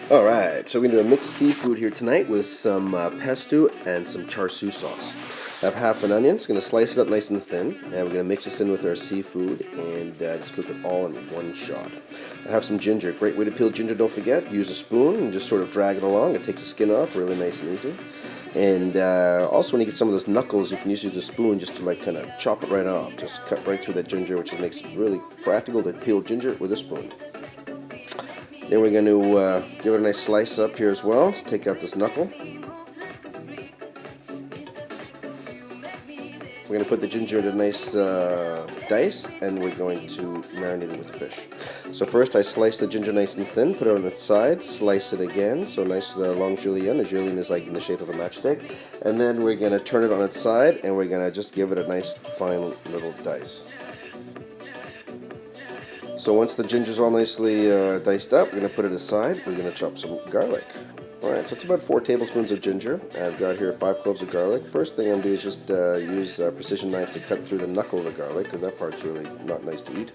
Alright, so we're going to do a mixed seafood here tonight with some pesto and some char siu sauce. I have half an onion, it's going to slice it up nice and thin, and we're going to mix this in with our seafood and just cook it all in one shot. I have some ginger, great way to peel ginger, don't forget. Use a spoon and just sort of drag it along, it takes the skin off, really nice and easy. And also when you get some of those knuckles, you can use a spoon just to like kind of chop it right off. Just cut right through that ginger, which makes it really practical to peel ginger with a spoon. Then we're going to give it a nice slice up here as well. Let's take out this knuckle. We're going to put the ginger in a nice dice, and we're going to marinate it with the fish. So first I slice the ginger nice and thin, put it on its side, slice it again, so nice long julienne. A julienne is like in the shape of a matchstick. And then we're going to turn it on its side, and we're going to just give it a nice fine little dice. So once the ginger's all nicely diced up, we're going to put it aside. We're going to chop some garlic. Alright, so it's about 4 tablespoons of ginger. I've got here 5 cloves of garlic. First thing I'm going to do is just use a precision knife to cut through the knuckle of the garlic, because that part's really not nice to eat.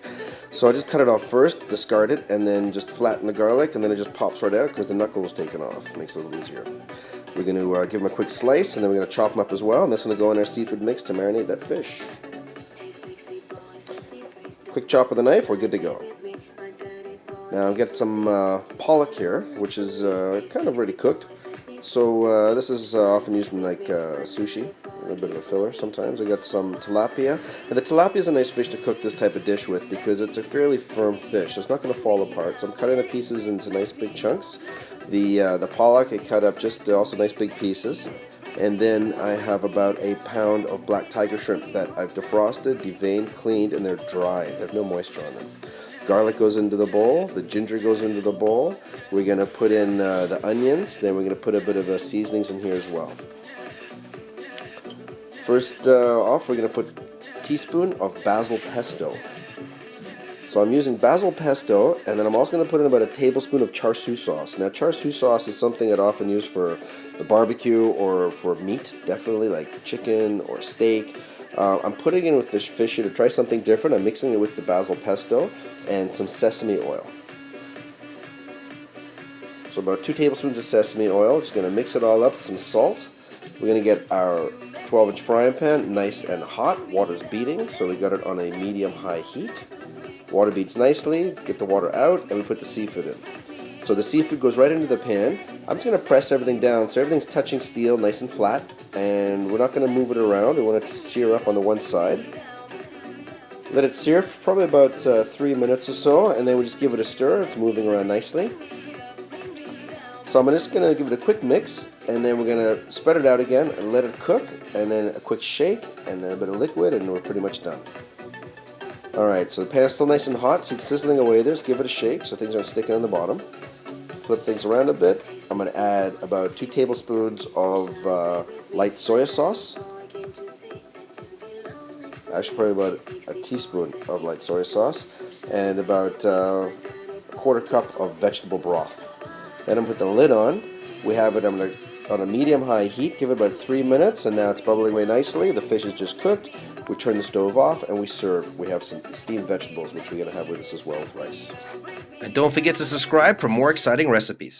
So I just cut it off first, discard it, and then just flatten the garlic, and then it just pops right out because the knuckle was taken off. It makes it a little easier. We're going to give them a quick slice, and then we're going to chop them up as well, and that's going to go in our seafood mix to marinate that fish. Quick chop with a knife, we're good to go. Now I've got some pollock here, which is kind of already cooked. So this is often used in like sushi, a little bit of a filler sometimes. I got some tilapia, and the tilapia is a nice fish to cook this type of dish with because it's a fairly firm fish. It's not going to fall apart. So I'm cutting the pieces into nice big chunks. The pollock I cut up just also nice big pieces. And then I have about a pound of black tiger shrimp that I've defrosted, deveined, cleaned, and they're dry. They have no moisture on them. Garlic goes into the bowl, the ginger goes into the bowl. We're going to put in the onions, then we're going to put a bit of seasonings in here as well. First off, we're going to put a teaspoon of basil pesto. So I'm using basil pesto, and then I'm also going to put in about a tablespoon of char siu sauce. Now char siu sauce is something I'd often use for the barbecue or for meat, definitely like chicken or steak. I'm putting it in with this fish here to try something different. I'm mixing it with the basil pesto and some sesame oil. So about 2 tablespoons of sesame oil. Just going to mix it all up with some salt. We're going to get our 12-inch frying pan nice and hot. Water's beating, so we got it on a medium-high heat. Water beats nicely, get the water out, and we put the seafood in. So the seafood goes right into the pan. I'm just going to press everything down so everything's touching steel nice and flat, and we're not going to move it around. We want it to sear up on the one side. Let it sear for probably about 3 minutes or so, and then we just give it a stir. It's moving around nicely. So I'm just going to give it a quick mix, and then we're going to spread it out again and let it cook, and then a quick shake, and then a bit of liquid, and we're pretty much done. Alright, so the pan's still nice and hot. See it sizzling away there. Just give it a shake so things aren't sticking on the bottom. Flip things around a bit. I'm going to add about 2 tablespoons of light soy sauce. Actually, probably about a teaspoon of light soy sauce. And about a quarter cup of vegetable broth. Then I'm going to put the lid on. We have it on a medium-high heat. Give it about 3 minutes, and now it's bubbling away nicely. The fish is just cooked. We turn the stove off and we serve. We have some steamed vegetables, which we're going to have with us as well with rice. And don't forget to subscribe for more exciting recipes.